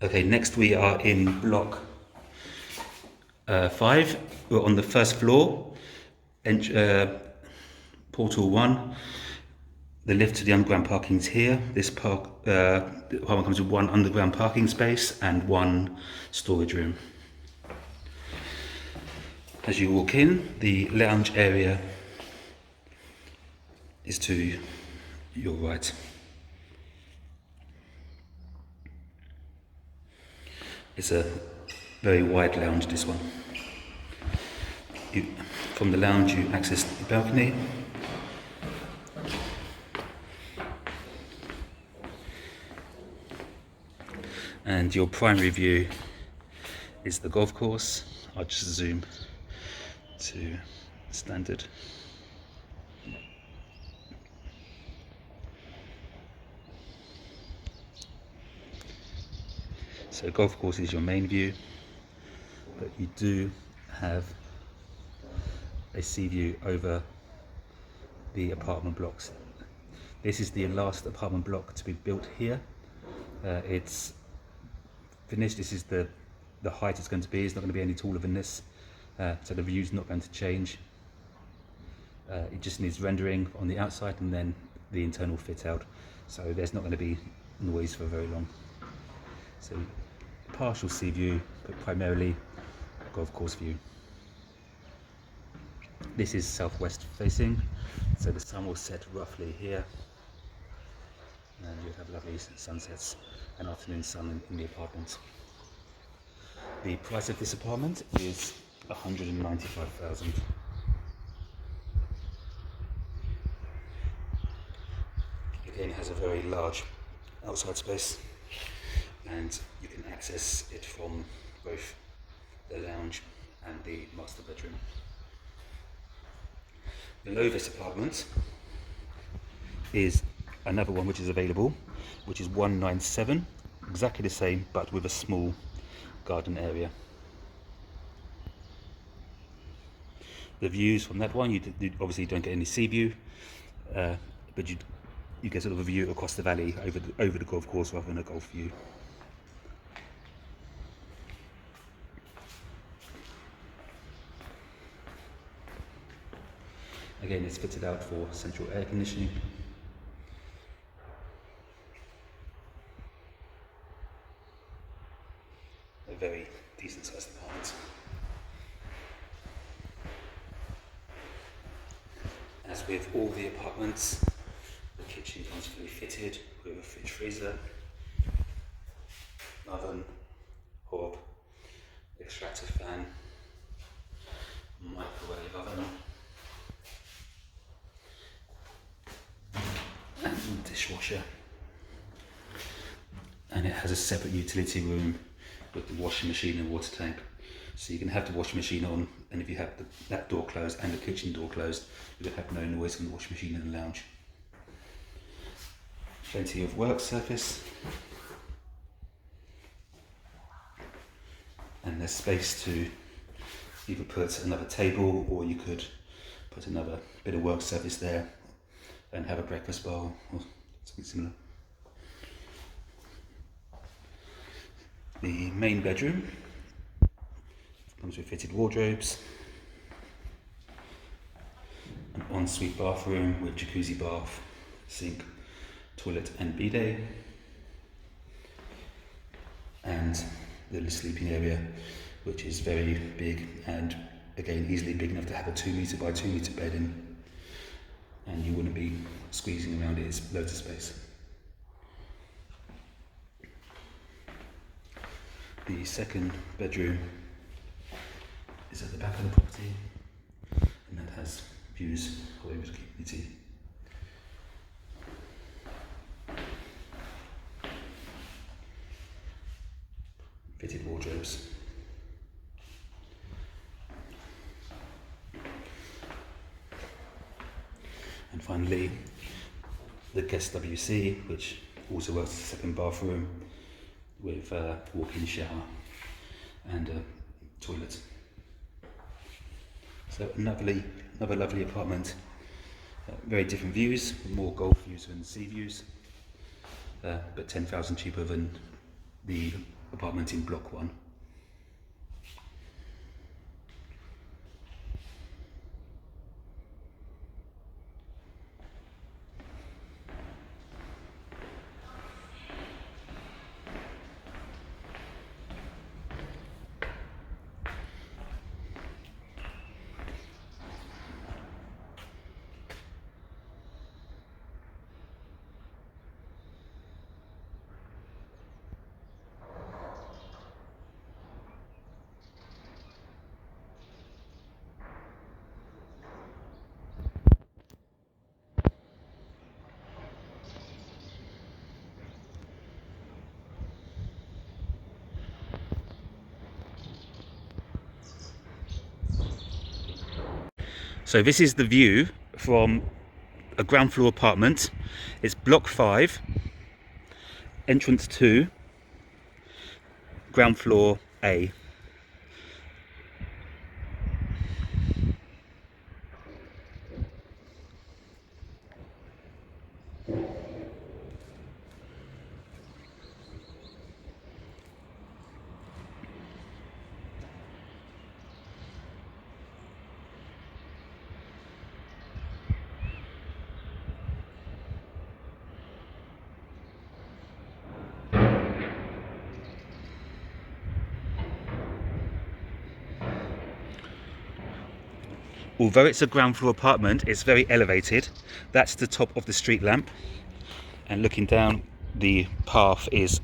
Okay, next we are in block 5. We're on the first floor, portal 1. The lift to the underground parking is here. This the apartment comes with 1 underground parking space and 1 storage room. As you walk in, the lounge area is to your right. It's a very wide lounge, this one. From the lounge you access the balcony. And your primary view is the golf course. I'll just zoom to standard. So golf course is your main view, but you do have a sea view over the apartment blocks. This is the last apartment block to be built here. It's finished. This is the height it's going to be. It's not going to be any taller than this, so the view's not going to change. It just needs rendering on the outside and then the internal fit out, so there's not going to be noise for very long. So partial sea view, but primarily golf course view. This is southwest facing, so the sun will set roughly here, and you'll have lovely sunsets and afternoon sun in the apartment. The price of this apartment is $195,000. Again, it has a very large outside space, and you can access it from both the lounge and the master bedroom. Below this apartment is another one which is available, which is 197, exactly the same but with a small garden area. The views from that one, you obviously don't get any sea view, but you get sort of a view across the valley over the golf course rather than a golf view. Again, it's fitted out for central air conditioning. A very decent sized apartment. As with all the apartments, the kitchen comes fully fitted with a fridge freezer, oven, hob, extractor fan, microwave oven, and dishwasher. And it has a separate utility room with the washing machine and water tank. So you can have the washing machine on, and if you have that door closed and the kitchen door closed, you will have no noise from the washing machine in the lounge. Plenty of work surface. And there's space to either put another table, or you could put another bit of work surface there and have a breakfast bar or something similar. The main bedroom comes with fitted wardrobes, an ensuite bathroom with jacuzzi bath, sink, toilet and bidet, and the sleeping area, which is very big and again easily big enough to have a 2 metre by 2 metre bed in, and you wouldn't be squeezing around it. It's loads of space. The second bedroom is at the back of the property, and that has views all over the community. Fitted wardrobes. And finally, the guest WC, which also works as a second bathroom with a walk-in shower and a toilet. So another lovely apartment. Very different views, more golf views than sea views, but 10,000 cheaper than the apartment apartment in block 1. So this is the view from a ground floor apartment. It's block 5, entrance 2, ground floor A. Although it's a ground floor apartment, it's very elevated. That's the top of the street lamp, and looking down the path is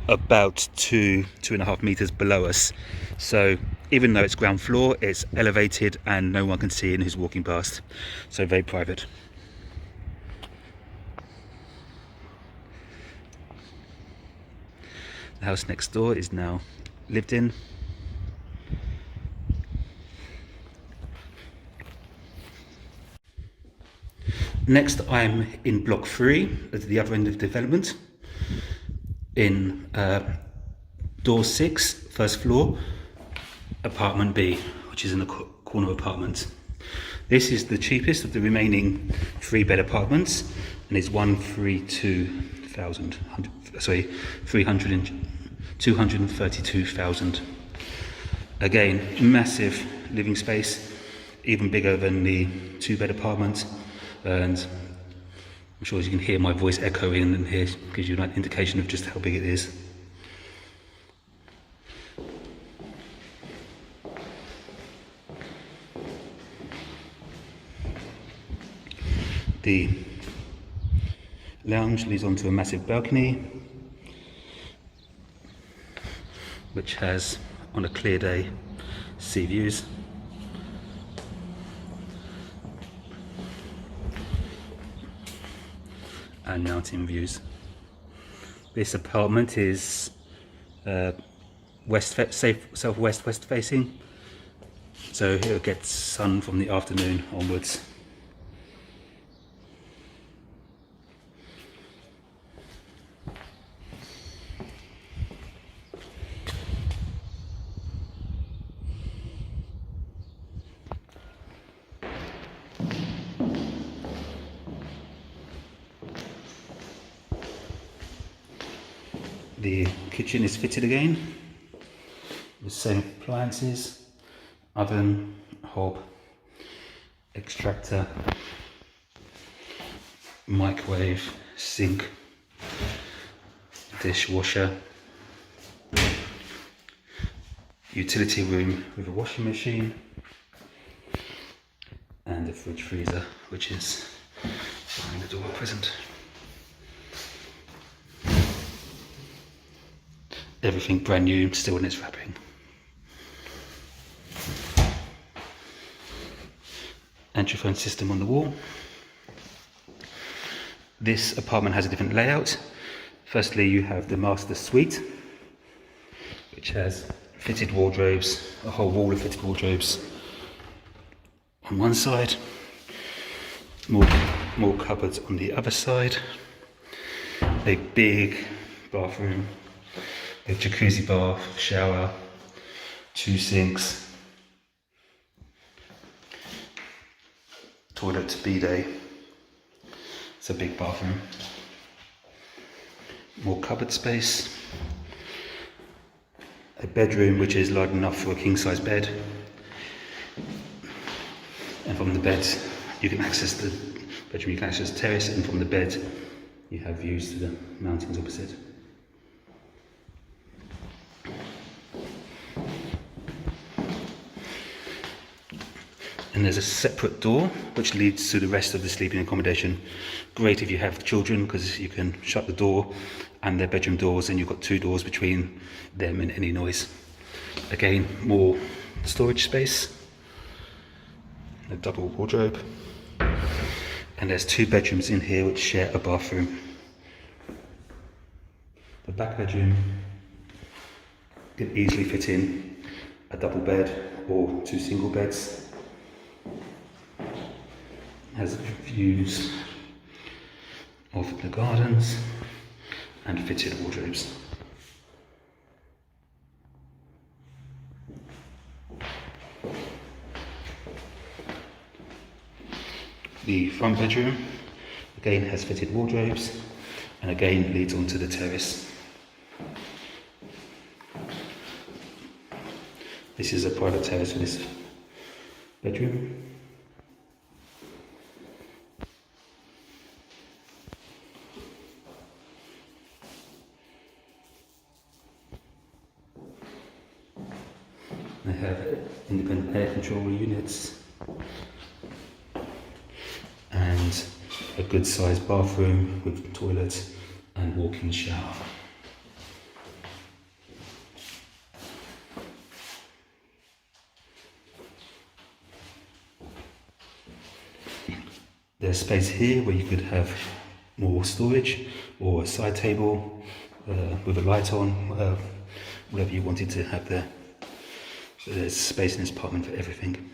about 2.5 meters below us. So even though it's ground floor, it's elevated and no one can see in who's walking past. So very private. The house next door is now lived in. Next, I'm in block 3 at the other end of the development, in door 6, first floor, apartment B, which is in the corner apartment. This is the cheapest of the remaining 3-bed apartments, and is 232,000. Again, massive living space, even bigger than the 2-bed apartment. And I'm sure as you can hear my voice echoing, and here gives you an indication of just how big it is. The lounge leads onto a massive balcony, which has, on a clear day, sea views. And mountain views. This apartment is southwest west facing, so it'll get sun from the afternoon onwards. The kitchen is fitted again with same appliances, oven, hob, extractor, microwave, sink, dishwasher, utility room with a washing machine, and a fridge freezer, which is behind the door at present. Everything brand new, still in its wrapping. Entry-phone system on the wall. This apartment has a different layout. Firstly, you have the master suite, which has fitted wardrobes, a whole wall of fitted wardrobes on one side, more cupboards on the other side, a big bathroom, a jacuzzi bath, shower, 2 sinks, toilet bidet. It's a big bathroom. More cupboard space, a bedroom which is large enough for a king-size bed, and from the bed you can access the bedroom, you can access the terrace, and from the bed you have views to the mountains opposite. And there's a separate door which leads to the rest of the sleeping accommodation. Great if you have children, because you can shut the door and their bedroom doors, and you've got 2 doors between them and any noise. Again, more storage space, a double wardrobe, and there's 2 bedrooms in here which share a bathroom. The back bedroom can easily fit in a double bed or 2 single beds. Has views of the gardens and fitted wardrobes. The front bedroom again has fitted wardrobes and again leads onto the terrace. This is a private terrace for this bedroom. They have independent air control units and a good sized bathroom with toilet and walk-in shower. There's space here where you could have more storage or a side table with a light on, whatever you wanted to have there. So there's space in this apartment for everything.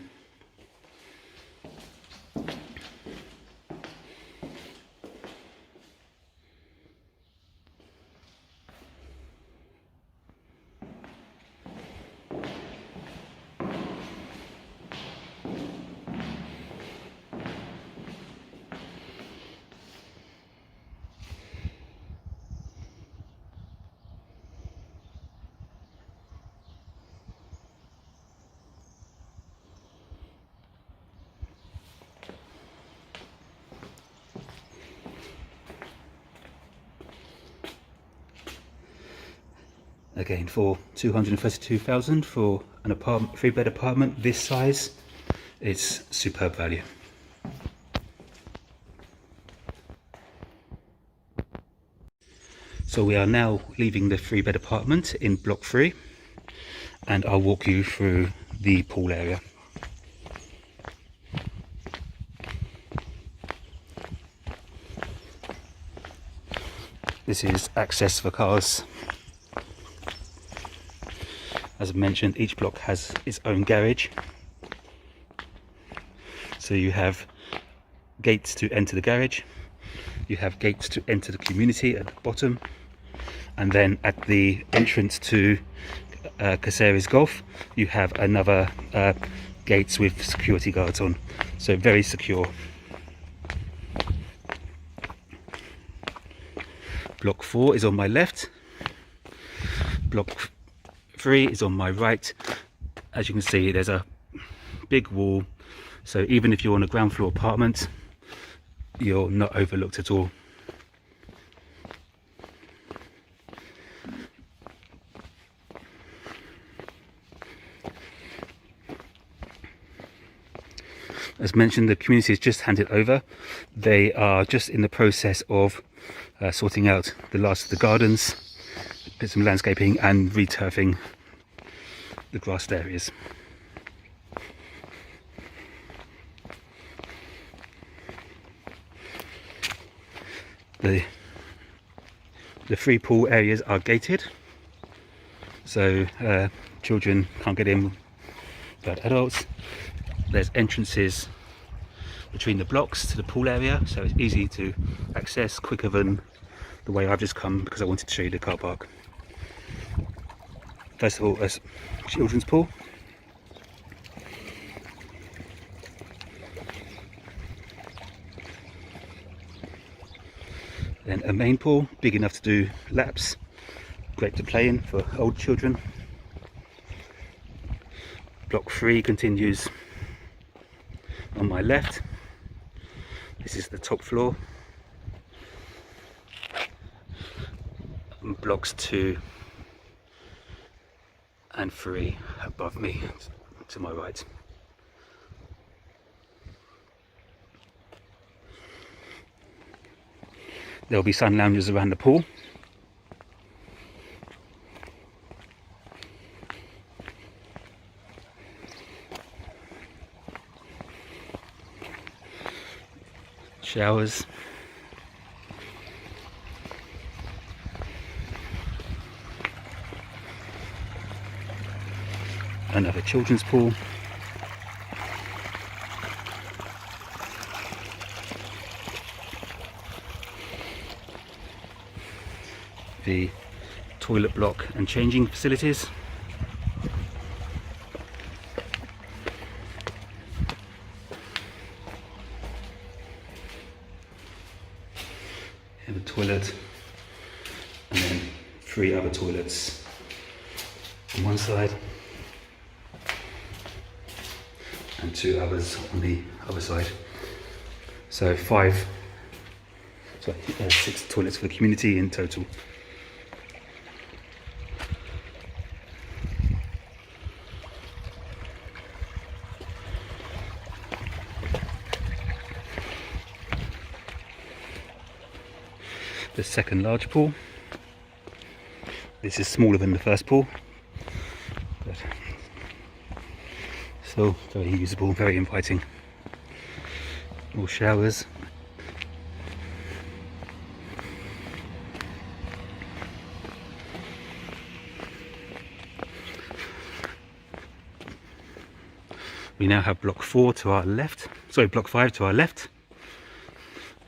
Again, for 232,000 for an apartment, 3-bed apartment this size, it's superb value. So we are now leaving the 3-bed apartment in block 3, and I'll walk you through the pool area. This is access for cars. As I mentioned, each block has its own garage. So you have gates to enter the garage, you have gates to enter the community at the bottom, and then at the entrance to Casares Golf, you have another gates with security guards on. So very secure. Block 4 is on my left. Block 3 is on my right. As you can see, there's a big wall, so even if you're on a ground floor apartment, you're not overlooked at all. As mentioned, the community is just handed over. They are just in the process of sorting out the last of the gardens, some landscaping and returfing the grassed areas. The 3 pool areas are gated, so children can't get in without adults. There's entrances between the blocks to the pool area, so it's easy to access, quicker than the way I've just come, because I wanted to show you the car park. First of all, a children's pool. Then a main pool, big enough to do laps, great to play in for old children. Block 3 continues on my left. This is the top floor. And blocks 2 and 3 above me to my right. There'll be sun lounges around the pool. Showers. Another children's pool. The toilet block and changing facilities. And a toilet, and then 3 other toilets on one side and 2 others on the other side. So 6 toilets for the community in total. The second large pool. This is smaller than the first pool, but still very usable, very inviting. More showers. We now have block 4 to our left, sorry, block 5 to our left,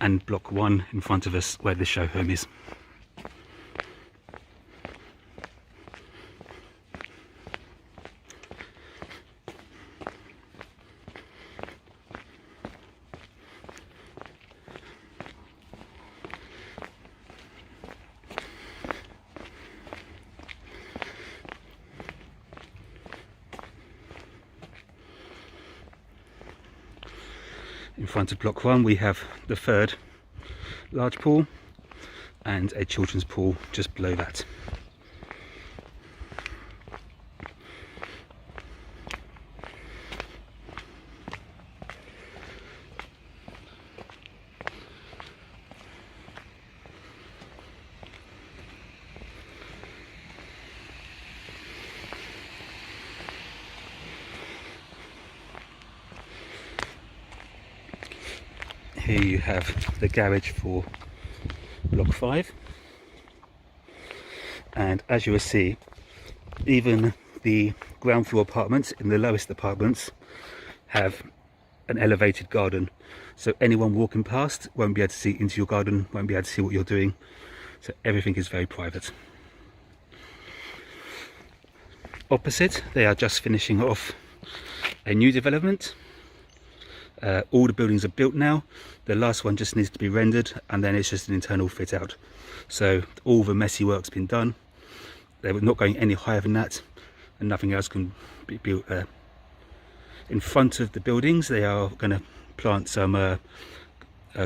and block 1 in front of us where the show home is. In front of block 1 we have the third large pool and a children's pool just below that. Here you have the garage for block 5, and as you will see, even the ground floor apartments in the lowest apartments have an elevated garden, so anyone walking past won't be able to see into your garden, won't be able to see what you're doing, so everything is very private. Opposite, they are just finishing off a new development. All the buildings are built now. The last one just needs to be rendered, and then it's just an internal fit out. So all the messy work's been done. They were not going any higher than that, and nothing else can be built there. In front of the buildings, they are going to plant some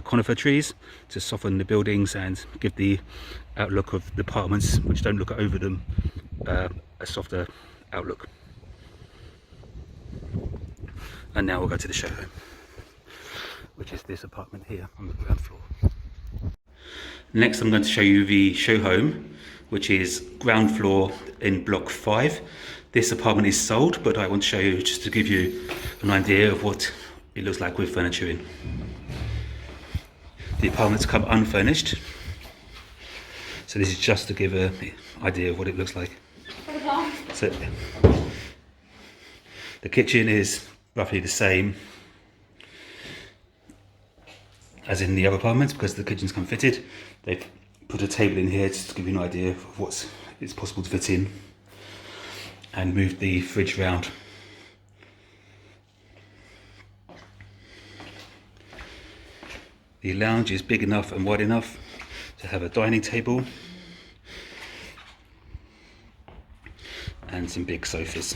conifer trees to soften the buildings and give the outlook of the apartments, which don't look over them, a softer outlook. And now we'll go to the show home, which is this apartment here on the ground floor. Next I'm going to show you the show home, which is ground floor in block 5. This apartment is sold, but I want to show you just to give you an idea of what it looks like with furniture in. The apartments come unfurnished, so this is just to give an idea of what it looks like. So the kitchen is roughly the same as in the other apartments because the kitchen's come fitted. They've put a table in here just to give you an idea of what it's possible to fit in, and moved the fridge round. The lounge is big enough and wide enough to have a dining table and some big sofas.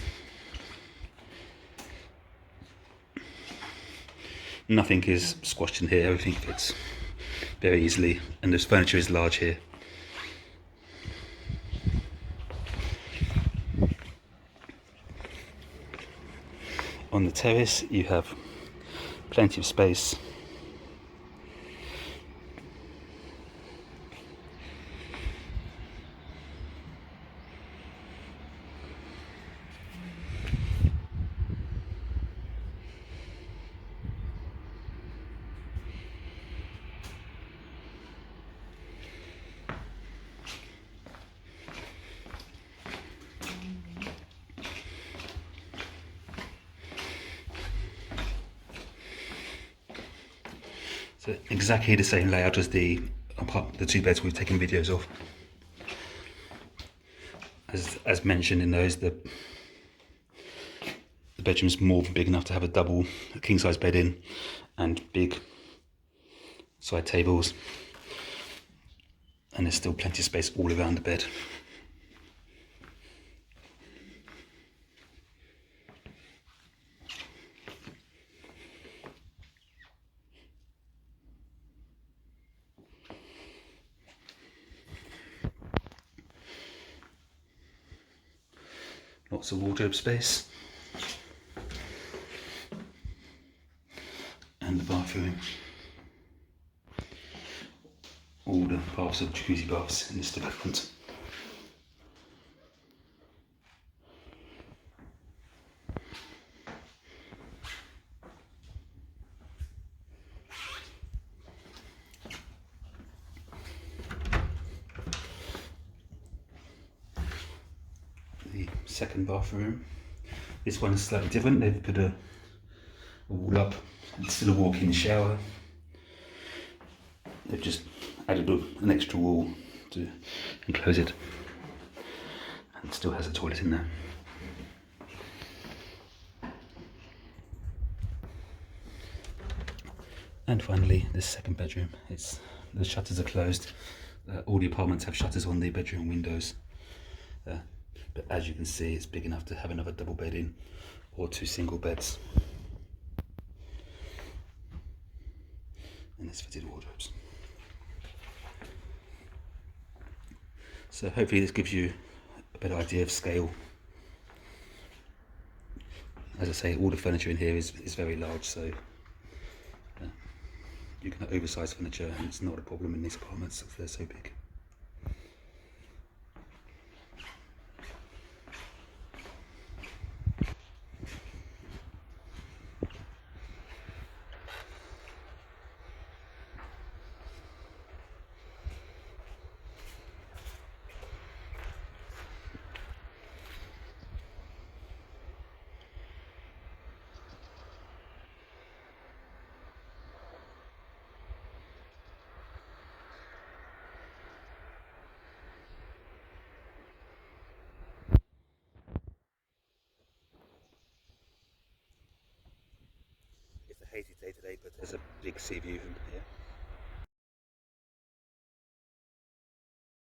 nothing is squashed in here, everything fits very easily, and this furniture is large here. On the terrace you have plenty of space. So exactly the same layout as the two beds we've taken videos of. As mentioned in those, the bedroom's more than big enough to have a king size bed in, and big side tables, and there's still plenty of space all around the bed. Lots of wardrobe space. And the bathroom. All the parts of jacuzzi baths in this development. The second bathroom. This one is slightly different. They've put a wall up and still a walk-in shower. They've just added an extra wall to enclose it, and it still has a toilet in there. And finally, this second bedroom. The shutters are closed. All the apartments have shutters on the bedroom windows. But as you can see, it's big enough to have another double bed in, or two single beds. And there's fitted wardrobes. So hopefully this gives you a better idea of scale. As I say, all the furniture in here is very large, so you can have oversized furniture, and it's not a problem in these apartments if they're so big. It's a hazy day today, but there's a big sea view from here.